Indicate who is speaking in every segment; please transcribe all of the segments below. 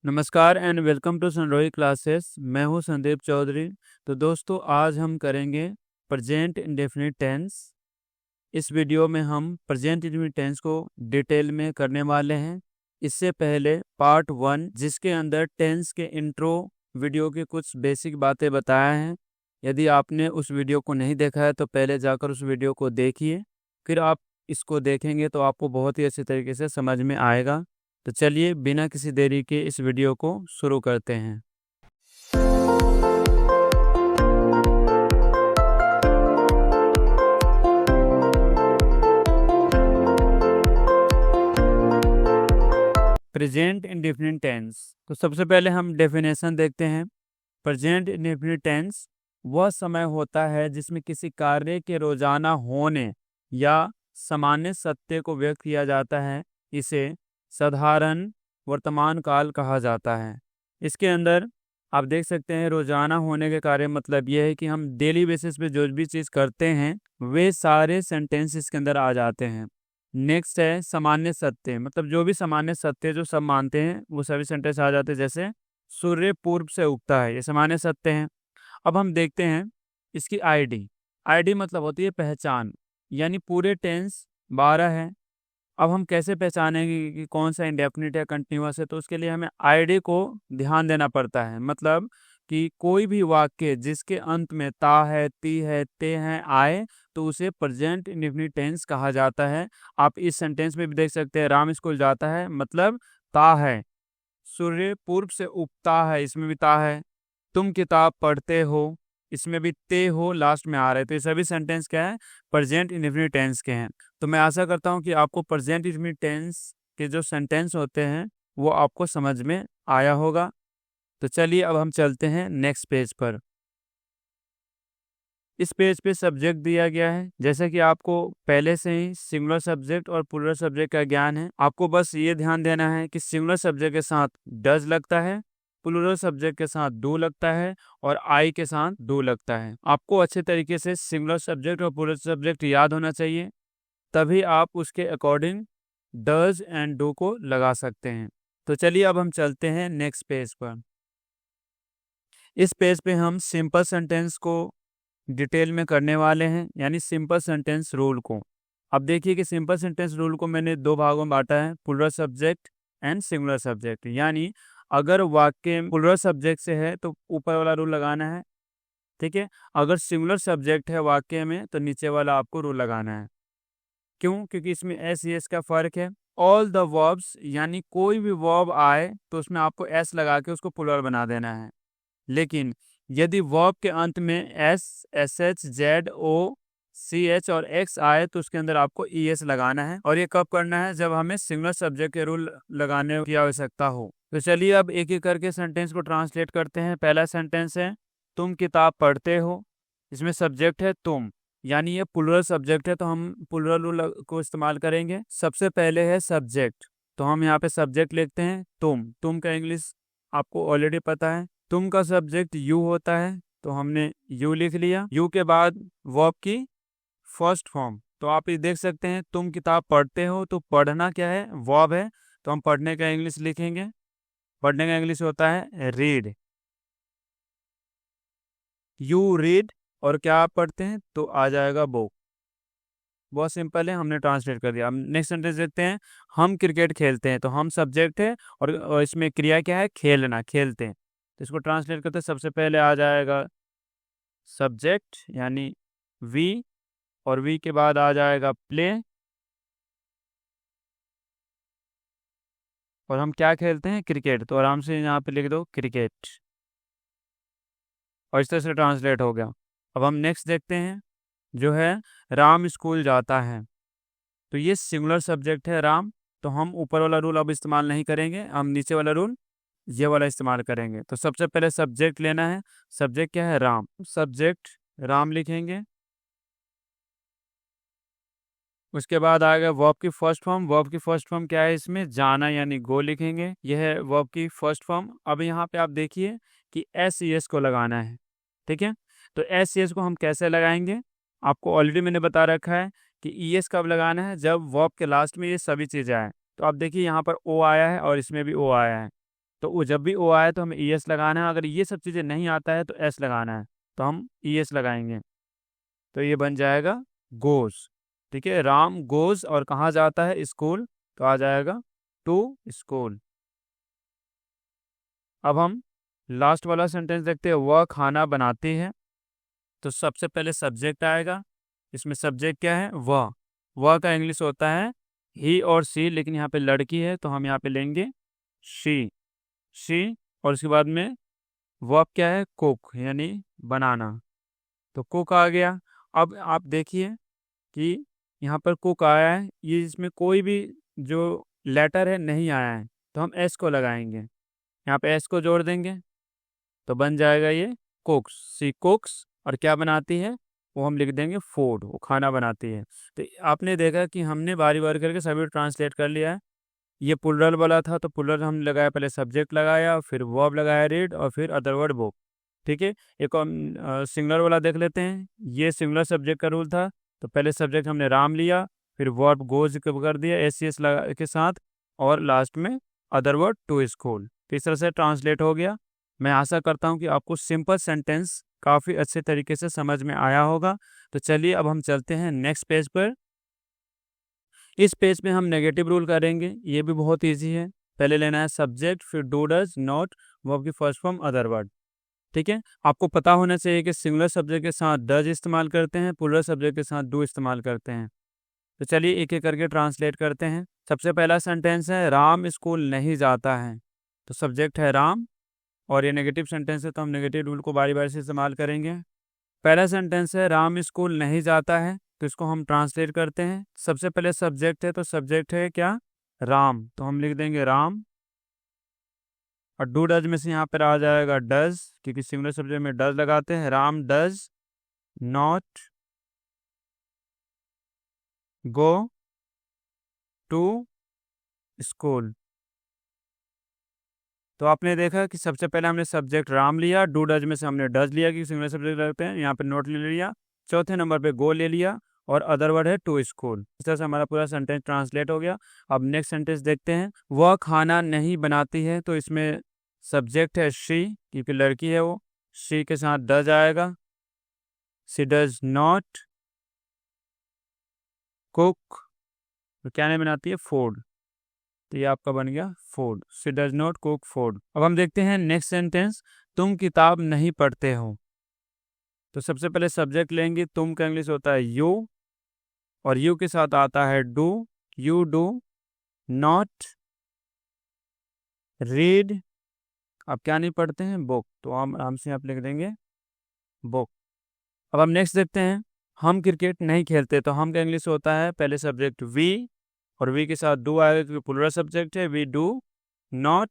Speaker 1: नमस्कार and welcome to सनरोई classes. मैं हूं संदीप चौधरी। तो दोस्तों, आज हम करेंगे प्रेजेंट इंडेफिनिट टेंस। इस वीडियो में हम प्रेजेंट इंडेफिनिट टेंस को डिटेल में करने वाले हैं। इससे पहले पार्ट 1 जिसके अंदर टेंस के इंट्रो वीडियो की कुछ बेसिक बातें बताया हैं। यदि आपने उस वीडियो को नहीं देखा है तो पहले जाकर उस वीडियो को देखिए, फिर आप इसको देखेंगे तो आपको बहुत ही अच्छे तरीके से समझ में आएगा। तो चलिए बिना किसी देरी के इस वीडियो को शुरू करते हैं। Present indefinite tense. तो सबसे पहले हम डेफिनेशन देखते हैं। प्रेजेंट इंडेफिनिट टेंस वह समय होता है जिसमें किसी कार्य के रोजाना होने या सामान्य सत्य को व्यक्त किया जाता है। इसे साधारण वर्तमान काल कहा जाता है। इसके अंदर आप देख सकते हैं रोजाना होने के कार्य मतलब यह है कि हम डेली बेसिस पे जो भी चीज़ करते हैं वे सारे सेंटेंस इसके अंदर आ जाते हैं। नेक्स्ट है सामान्य सत्य, मतलब जो भी सामान्य सत्य जो सब मानते हैं वो सभी सेंटेंस आ जाते हैं। जैसे सूर्य पूर्व से उगता है, ये सामान्य सत्य है। अब हम देखते हैं इसकी आईडी। आईडी मतलब होती है पहचान, यानी पूरे टेंस 12 है। अब हम कैसे पहचानेंगे कि कौन सा इंडेफिनिट है कंटिन्यूअस है, तो उसके लिए हमें आईडी को ध्यान देना पड़ता है। मतलब कि कोई भी वाक्य जिसके अंत में ता है, ती है, ते है आए तो उसे प्रेजेंट इंडेफिनिट टेंस कहा जाता है। आप इस सेंटेंस में भी देख सकते हैं राम स्कूल जाता है, मतलब ता है। सूर्य पूर्व से उगता है, इसमें भी ता है। तुम किताब पढ़ते हो, इसमें भी ते हो लास्ट में आ रहे। तो ये सभी सेंटेंस क्या है, प्रेजेंट इंडेफिनिट टेंस के हैं। तो मैं आशा करता हूँ कि आपको प्रेजेंट इंडेफिनिट टेंस के जो सेंटेंस होते हैं वो आपको समझ में आया होगा। तो चलिए अब हम चलते हैं नेक्स्ट पेज पर। इस पेज पे सब्जेक्ट दिया गया है। जैसे कि आपको पहले से ही सिंगुलर सब्जेक्ट और प्लूरल सब्जेक्ट का ज्ञान है, आपको बस ये ध्यान देना है कि सिंगुलर सब्जेक्ट के साथ डज लगता है, प्लूरल सब्जेक्ट के साथ डू लगता है और आई के साथ डू लगता है। आपको अच्छे तरीके से सिंगुलर सब्जेक्ट और प्लूरल सब्जेक्ट याद होना चाहिए, तभी आप उसके अकॉर्डिंग डज एंड डू को लगा सकते हैं। तो चलिए अब हम चलते हैं नेक्स्ट पेज पर। इस पेज पे हम सिंपल सेंटेंस को डिटेल में करने वाले हैं, यानी सिंपल सेंटेंस रूल को। अब देखिए कि सिंपल सेंटेंस रूल को मैंने दो भागों में बांटा है, plural subject and singular subject. यानी अगर वाक्य प्लूरल सब्जेक्ट से है तो ऊपर वाला रूल लगाना है, ठीक है। अगर सिंगुलर सब्जेक्ट है वाक्य में तो नीचे वाला आपको रूल लगाना है। क्यों? क्योंकि इसमें एस एस का फर्क है। ऑल द वर्ब्स, यानी कोई भी वर्ब आए तो उसमें आपको एस लगा के उसको प्लूरल बना देना है। लेकिन यदि वर्ब के अंत में एस, एस एच, जेड, ओ, सी एच और एक्स आए तो उसके अंदर आपको ई एस लगाना है। और ये कब करना है? जब हमें सिंगुलर सब्जेक्ट के रूल लगाने की आवश्यकता हो। तो चलिए अब एक एक करके सेंटेंस को ट्रांसलेट करते हैं। पहला सेंटेंस है तुम किताब पढ़ते हो। इसमें सब्जेक्ट है तुम, यानी ये प्लूरल सब्जेक्ट है तो हम प्लूरल रूल को इस्तेमाल करेंगे। सबसे पहले है सब्जेक्ट, तो हम यहाँ पे सब्जेक्ट लिखते हैं तुम का इंग्लिश आपको ऑलरेडी पता है। तुम का सब्जेक्ट यू होता है तो हमने यू लिख लिया। यू के बाद वर्ब की फर्स्ट फॉर्म, तो आप ये देख सकते हैं तुम किताब पढ़ते हो, तो पढ़ना क्या है? वर्ब है, तो हम पढ़ने का इंग्लिश लिखेंगे। पढ़ने का इंग्लिश होता है रीड। यू रीड, और क्या आप पढ़ते हैं? तो आ जाएगा बुक। बहुत सिंपल है, हमने ट्रांसलेट कर दिया। अब नेक्स्ट सेंटेंस देखते हैं। हम क्रिकेट खेलते हैं, तो हम सब्जेक्ट है और इसमें क्रिया क्या है? खेलना, खेलते हैं। तो इसको ट्रांसलेट करते हैं। सबसे पहले आ जाएगा सब्जेक्ट यानी वी, और वी के बाद आ जाएगा प्ले, और हम क्या खेलते हैं? क्रिकेट। तो आराम से यहाँ पे लिख दो क्रिकेट, और इस तरह से ट्रांसलेट हो गया। अब हम नेक्स्ट देखते हैं जो है राम स्कूल जाता है। तो ये सिंगुलर सब्जेक्ट है राम, तो हम ऊपर वाला रूल अब इस्तेमाल नहीं करेंगे, हम नीचे वाला रूल ये वाला इस्तेमाल करेंगे। तो सबसे पहले सब्जेक्ट लेना है। सब्जेक्ट क्या है? राम। सब्जेक्ट राम लिखेंगे। उसके बाद आएगा वर्ब की फर्स्ट फॉर्म। वर्ब की फर्स्ट फॉर्म क्या है? इसमें जाना, यानी गो लिखेंगे। यह है वर्ब की फर्स्ट फॉर्म। अब यहाँ पे आप देखिए कि एस ई एस को लगाना है, ठीक है। तो एस सी एस को हम कैसे लगाएंगे? आपको ऑलरेडी मैंने बता रखा है कि ई एस कब लगाना है? जब वर्ब के लास्ट में ये सभी चीज़ें आए। तो आप देखिए यहाँ पर ओ आया है और इसमें भी ओ आया है। तो वो जब भी ओ आए तो हमें ES लगाना है। अगर ये सब चीज़ें नहीं आता है तो S लगाना है, तो हम ES लगाएंगे। तो ये बन जाएगा गोज। ठीक है, राम गोज और कहाँ जाता है? स्कूल। तो आ जाएगा टू स्कूल। अब हम लास्ट वाला सेंटेंस देखते हैं, वह खाना बनाती है। तो सबसे पहले सब्जेक्ट आएगा। इसमें सब्जेक्ट क्या है? वह का इंग्लिश होता है ही और सी, लेकिन यहाँ पे लड़की है तो हम यहाँ पे लेंगे शी। और उसके बाद में वर्ब क्या है? कुक, यानी बनाना। तो कुक आ गया। अब आप देखिए कि यहाँ पर कुक आया है, ये इसमें कोई भी जो लेटर है नहीं आया है, तो हम एस को लगाएंगे। यहाँ पे एस को जोड़ देंगे तो बन जाएगा ये कुक्स। सी कुक्स। और क्या बनाती है? वो हम लिख देंगे फूड, वो खाना बनाती है। तो आपने देखा कि हमने बारी बारी करके सभी ट्रांसलेट कर लिया है। ये प्लुरल वाला था तो प्लुरल हमने लगाया, पहले सब्जेक्ट लगाया, फिर वर्ब लगाया रीड, और फिर अदर वर्ड बुक। ठीक है, एक और सिंगुलर वाला देख लेते हैं। ये सिंगुलर सब्जेक्ट का रूल था। तो पहले सब्जेक्ट हमने राम लिया, फिर वर्ब गोज कर दिया एस लगा के साथ, और लास्ट में अदर वर्ड टू स्कूल। तो इस तरह से ट्रांसलेट हो गया। मैं आशा करता हूँ कि आपको सिंपल सेंटेंस काफ़ी अच्छे तरीके से समझ में आया होगा। तो चलिए अब हम चलते हैं नेक्स्ट पेज पर। इस पेज पे हम नेगेटिव रूल करेंगे। ये भी बहुत इजी है। पहले लेना है सब्जेक्ट, फिर डू डज नॉट, वर्ब की फर्स्ट फॉर्म अदर वर्ड। ठीक है, आपको पता होना चाहिए कि सिंगुलर सब्जेक्ट के साथ डज इस्तेमाल करते हैं, प्लुरल सब्जेक्ट के साथ डू इस्तेमाल करते हैं। तो चलिए एक एक करके ट्रांसलेट करते हैं। सबसे पहला सेंटेंस है राम स्कूल नहीं जाता है। तो सब्जेक्ट है राम, और ये नेगेटिव सेंटेंस है तो हम नेगेटिव रूल को बारी बारी से इस्तेमाल करेंगे। पहला सेंटेंस है राम स्कूल नहीं जाता है, तो इसको हम ट्रांसलेट करते हैं। सबसे पहले सब्जेक्ट है, तो सब्जेक्ट है क्या? राम, तो हम लिख देंगे राम। और डू डज में से यहाँ पर आ जाएगा डज, क्योंकि सिंगुलर सब्जेक्ट में डज लगाते हैं। Ram does not go to school. तो आपने देखा कि सबसे पहले हमने सब्जेक्ट राम लिया, डू डज में से हमने डज लिया क्योंकि सिंगुलर सब्जेक्ट लगते हैं, यहाँ पे नोट ले लिया। चौथे नंबर पे गो ले लिया, और अदर वर्ड है टू स्कूल। इस तरह से हमारा पूरा सेंटेंस ट्रांसलेट हो गया। अब नेक्स्ट सेंटेंस देखते हैं। वह खाना नहीं बनाती है, तो इसमें सब्जेक्ट है शी, क्योंकि लड़की है वो। शी के साथ डज आएगा। शी डज नॉट कुक, तो क्या नहीं बनाती है? फूड। तो ये आपका बन गया food. She does not cook food. अब हम देखते हैं नेक्स्ट सेंटेंस। तुम किताब नहीं पढ़ते हो। तो सबसे पहले सब्जेक्ट लेंगे, तुम का इंग्लिश होता है यू, और यू के साथ आता है do. You do not read, अब क्या नहीं पढ़ते हैं? बुक, तो हम आराम से आप लिख देंगे बुक। अब हम नेक्स्ट देखते हैं। हम क्रिकेट नहीं खेलते, तो हम का इंग्लिश होता है पहले सब्जेक्ट वी, और वी के साथ डू आएगा क्योंकि प्लुरल सब्जेक्ट है। वी डू नॉट,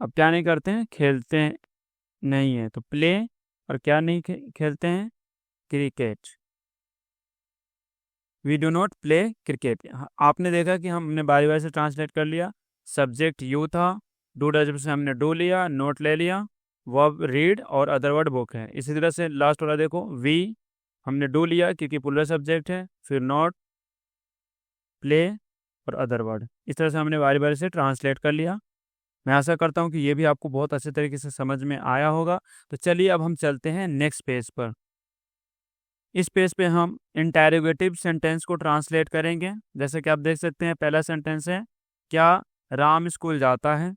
Speaker 1: अब क्या नहीं करते हैं? खेलते हैं नहीं है, तो प्ले। और क्या नहीं खेलते हैं? Cricket. We do not play cricket. आपने देखा कि हमने बारी बारी से ट्रांसलेट कर लिया। सब्जेक्ट यू था, डू डज से हमने डू लिया, नोट ले लिया, वर्ब रीड, और अदर वर्ड बुक है। इसी तरह से लास्ट वाला देखो, वी हमने डू लिया क्योंकि प्लुरल सब्जेक्ट है, फिर नॉट, प्ले, और अदर वर्ड। इस तरह से हमने बारी बारी से ट्रांसलेट कर लिया। मैं आशा करता हूँ कि ये भी आपको बहुत अच्छे तरीके से समझ में आया होगा। तो चलिए अब हम चलते हैं नेक्स्ट पेज पर। इस पेज पे हम इंटेरोगेटिव सेंटेंस को ट्रांसलेट करेंगे। जैसे कि आप देख सकते हैं, पहला सेंटेंस है क्या राम स्कूल जाता है।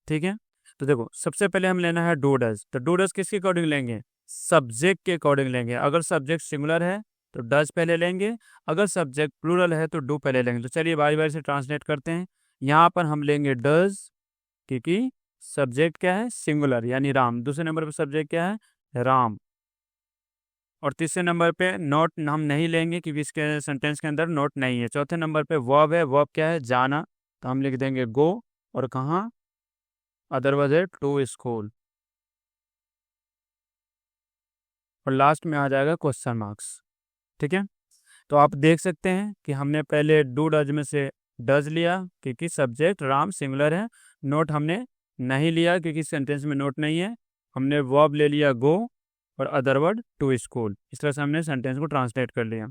Speaker 1: ठीक है, तो देखो सबसे पहले हम लेना है डू डज। तो डू डज किसके अकॉर्डिंग लेंगे? सब्जेक्ट के अकॉर्डिंग लेंगे। अगर सब्जेक्ट सिंगुलर है तो डज पहले लेंगे, अगर सब्जेक्ट प्लूरल है तो डू पहले लेंगे। तो चलिए बारी बारी से ट्रांसलेट करते हैं। यहाँ पर हम लेंगे डज, क्योंकि सब्जेक्ट क्या है? सिंगुलर, यानी राम। दूसरे नंबर पर सब्जेक्ट क्या है? राम। और तीसरे नंबर पे नोट हम नहीं लेंगे क्योंकि इसके सेंटेंस के अंदर नोट नहीं है। चौथे नंबर पे वर्ब है, वर्ब क्या है? जाना, तो हम लिख देंगे गो। और कहाँ? अदरवाइज है टू स्कूल। और लास्ट में आ जाएगा क्वेश्चन मार्क्स। ठीक है, तो आप देख सकते हैं कि हमने पहले डू डज में से डज लिया क्योंकि सब्जेक्ट राम सिंगुलर है। नोट हमने नहीं लिया क्योंकि सेंटेंस में नोट नहीं है। हमने वर्ब ले लिया गो, और अदर वर्ड टू स्कूल। इस तरह से हमने सेंटेंस को ट्रांसलेट कर लिया।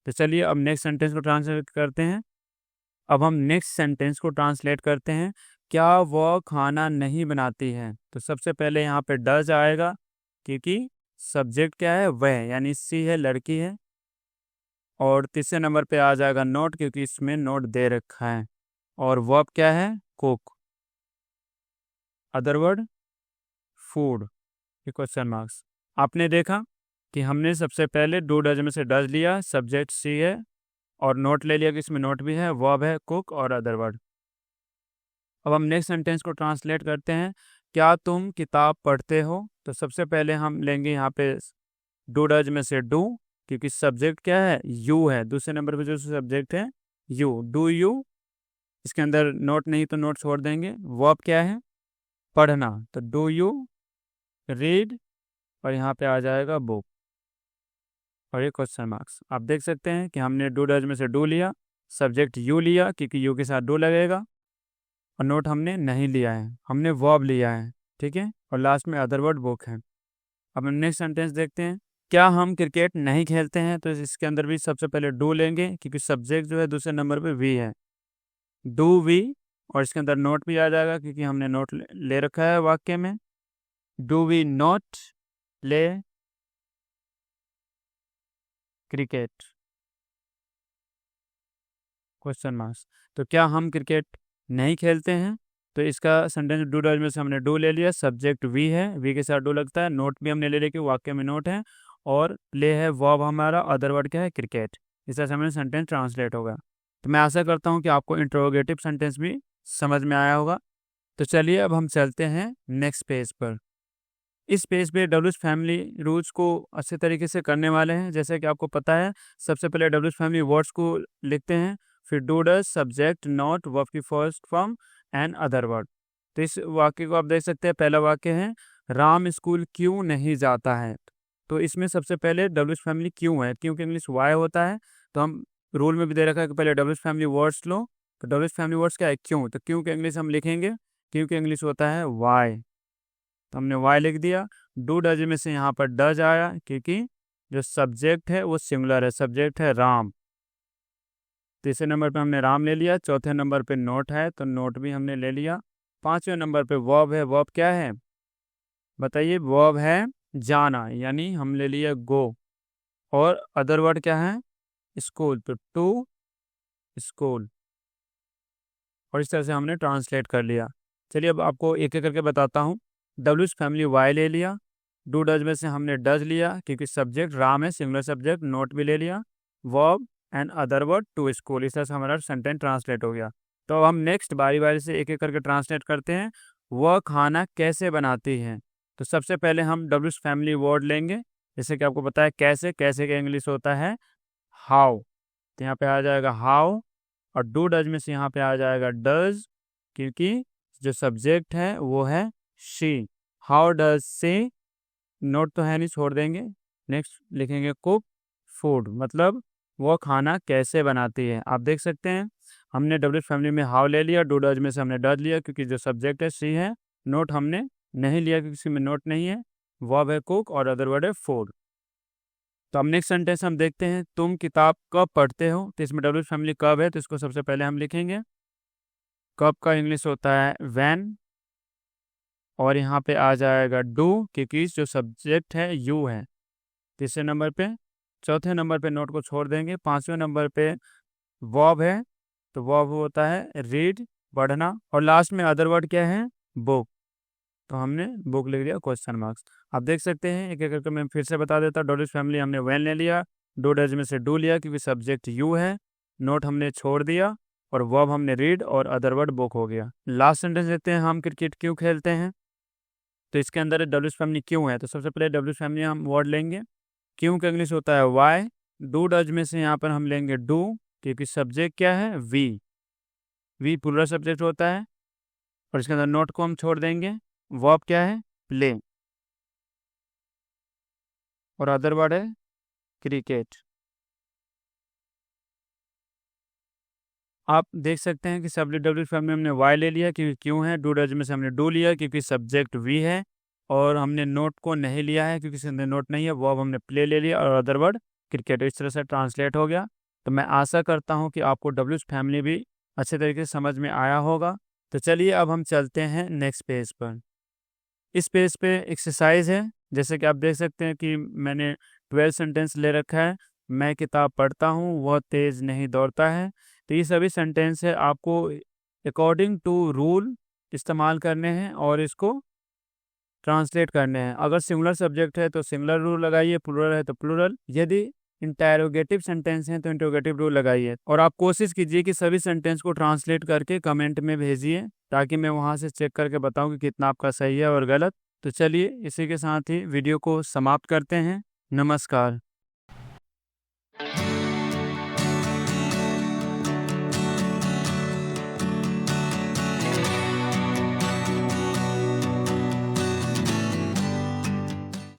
Speaker 1: तो चलिए अब नेक्स्ट सेंटेंस को ट्रांसलेट करते हैं। अब हम नेक्स्ट सेंटेंस को ट्रांसलेट करते हैं। क्या वह खाना नहीं बनाती है? तो सबसे पहले यहाँ पे डज आएगा, क्योंकि सब्जेक्ट क्या है, वह, यानी सी है, लड़की है। और तीसरे नंबर पे आ जाएगा नोट, क्योंकि इसमें नोट दे रखा है। और वर्ब क्या है, cook. Other word, food, question marks. आपने देखा कि हमने सबसे पहले डू डज में से डज लिया, सब्जेक्ट सी है, और नोट ले लिया कि इसमें नोट भी है, वर्ब है कुक और अदर वर्ड। अब हम नेक्स्ट सेंटेंस को ट्रांसलेट करते हैं। क्या तुम किताब पढ़ते हो? तो सबसे पहले हम लेंगे यहाँ पे डू डज में से डू, क्योंकि सब्जेक्ट क्या है, यू है। दूसरे नंबर पे जो सब्जेक्ट है, यू, डू यू। इसके अंदर नोट नहीं तो नोट छोड़ देंगे। वर्ब क्या है, पढ़ना, तो डू यू रीड, और यहाँ पे आ जाएगा बुक, और ये क्वेश्चन मार्क्स। आप देख सकते हैं कि हमने डू डज में से डू लिया, सब्जेक्ट यू लिया क्योंकि यू के साथ डू लगेगा, और नोट हमने नहीं लिया है, हमने वर्ब लिया है, ठीक है। और लास्ट में अदर वर्ड बुक है। अब हम नेक्स्ट सेंटेंस देखते हैं। क्या हम क्रिकेट नहीं खेलते हैं? तो इसके अंदर भी सबसे पहले डू लेंगे, क्योंकि सब्जेक्ट जो है दूसरे नंबर पे वी है, डू वी। और इसके अंदर नोट भी आ जाएगा, क्योंकि हमने नोट ले रखा है वाक्य में। Do we not play cricket, question marks. तो क्या हम क्रिकेट नहीं खेलते हैं? तो इसका सेंटेंस डू डज में से हमने डू ले लिया, सब्जेक्ट वी है, वी के साथ डू लगता है, नोट भी हमने ले लिया कि वाक्य में नोट है, और प्ले है वर्ब हमारा, अदर वर्ड क्या है, क्रिकेट। इस तरह से हमें सेंटेंस ट्रांसलेट होगा। तो मैं आशा करता हूँ कि आपको इंट्रोगेटिव सेंटेंस भी समझ में आया होगा। तो चलिए अब हम चलते हैं नेक्स्ट पेज पर। इस पेज पे डब्ल्यूज फैमिली रूल्स को अच्छे तरीके से करने वाले हैं। जैसे कि आपको पता है, सबसे पहले डब्ल्यूज फैमिली वर्ड्स को लिखते हैं, फिर do does, subject, not, verb की first form and other word. तो इस वाक्य को आप देख सकते हैं, पहला वाक्य है, राम स्कूल क्यों नहीं जाता है? तो इसमें सबसे पहले डब्ल्यूज फैमिली क्यों है, क्योंकि इंग्लिश वाई होता है, तो हम रूल में भी दे रखा है कि पहले डब्ल्यूज फैमिली वर्ड्स लो। तो डब्ल्यूज फैमिली वर्ड्स क्या है, क्यों, तो क्यों के इंग्लिश हम लिखेंगे, क्योंकि इंग्लिश होता है वाई, तो हमने वाई लिख दिया। डू डज में से यहाँ पर डज आया, क्योंकि जो सब्जेक्ट है वो सिंगुलर है, सब्जेक्ट है राम। तीसरे नंबर पे हमने राम ले लिया। चौथे नंबर पे नोट है, तो नोट भी हमने ले लिया। पांचवें नंबर पे वर्ब है, वर्ब क्या है बताइए, वर्ब है जाना, यानी हम ले लिया गो। और अदर वर्ड क्या है, स्कूल, तो टू स्कूल। और इस तरह से हमने ट्रांसलेट कर लिया। चलिए अब आपको एक एक करके बताता हूँ। डब्ल्यूज फैमिली वाई ले लिया, डू डज में से हमने डज लिया क्योंकि सब्जेक्ट राम है, सिंगुलर सब्जेक्ट, नोट भी ले लिया, verb and other word to school. इस तरह से हमारा सेंटेंस ट्रांसलेट हो गया। तो अब हम नेक्स्ट बारी बारी से एक एक करके ट्रांसलेट करते हैं। वह खाना कैसे बनाती है? तो सबसे पहले हम डब्ल्यूज फैमिली वर्ड लेंगे। जैसे कि आपको पता है कैसे, कैसे का इंग्लिश होता है हाउ, तो यहाँ पे आ जाएगा हाउ। और डू डज में से यहाँ पे आ जाएगा डज, क्योंकि जो सब्जेक्ट है वो है she. How does she, note तो है नहीं, छोड़ देंगे। नेक्स्ट लिखेंगे कुक फूड, मतलब वो खाना कैसे बनाती है। आप देख सकते हैं हमने डब्ल्यू फैमिली में हाउ ले लिया, डू डज में से हमने डज लिया क्योंकि जो सब्जेक्ट है सी है, नोट हमने नहीं लिया क्योंकि इसमें नोट नहीं है, वर्ब है कुक और अदर वर्ड है फूड। तो अब नेक्स्ट सेंटेंस हम देखते हैं, तुम किताब कब पढ़ते हो? तो इसमें डब्ल्यू फैमिली कब है, तो इसको सबसे पहले हम लिखेंगे। कब का इंग्लिश होता है व्हेन, और यहाँ पे आ जाएगा डू क्योंकि जो सब्जेक्ट है यू है, तीसरे नंबर पे। चौथे नंबर पे नोट को छोड़ देंगे। पांचवें नंबर पे वर्ब है, तो वर्ब होता है रीड, पढ़ना। और लास्ट में अदर वर्ड क्या है, बुक, तो हमने बुक लिख दिया, क्वेश्चन मार्क्स। आप देख सकते हैं एक एक करके मैं फिर से बता देता। डॉलिस फैमिली हमने वैन ले लिया, डू डज में से डू लिया क्योंकि सब्जेक्ट यू है, नोट हमने छोड़ दिया, और वर्ब हमने रीड, और अदर वर्ड बुक हो गया। लास्ट सेंटेंस देखते हैं, हम क्रिकेट क्यों खेलते हैं? तो इसके अंदर डब्ल्यूज फैमिली क्यों है, तो सबसे पहले डब्ल्यूज फैमिली हम वर्ड लेंगे। क्यों का इंग्लिश होता है वाई। डू डज में से यहाँ पर हम लेंगे डू क्योंकि सब्जेक्ट क्या है वी, वी पूरा सब्जेक्ट होता है, और इसके अंदर नोट को हम छोड़ देंगे। वर्ब क्या है प्ले, और अदर वर्ड है क्रिकेट। आप देख सकते हैं कि सब डब्ल्यू फैमिली में हमने वाई ले लिया क्योंकि क्यों है, डू डज में से हमने डू लिया क्योंकि सब्जेक्ट वी है, और हमने नोट को नहीं लिया है क्योंकि इसके अंदर नोट नहीं है, वर्ब हमने प्ले ले लिया, और अदर वर्ड क्रिकेट। इस तरह से ट्रांसलेट हो गया। तो मैं आशा करता हूँ कि आपको डब्ल्यूज फैमिली भी अच्छे तरीके से समझ में आया होगा। तो चलिए अब हम चलते हैं नेक्स्ट पेज पर। इस पेज पे एक्सरसाइज है। जैसे कि आप देख सकते हैं कि मैंने 12 सेंटेंस ले रखा है। मैं किताब पढ़ता हूँ, वह तेज नहीं दौड़ता है। तो ये सभी सेंटेंस है, आपको अकॉर्डिंग टू रूल इस्तेमाल करने हैं और इसको ट्रांसलेट करने हैं। अगर सिंगुलर सब्जेक्ट है तो सिंगुलर रूल लगाइए, प्लूरल है तो प्लूरल, यदि इंटेरोगेटिव सेंटेंस हैं तो इंटेरोगेटिव रूल लगाइए। और आप कोशिश कीजिए कि सभी सेंटेंस को ट्रांसलेट करके कमेंट में भेजिए, ताकि मैं वहां से चेक करके बताऊं कि कितना आपका सही है और गलत। तो चलिए इसी के साथ ही वीडियो को समाप्त करते हैं। नमस्कार।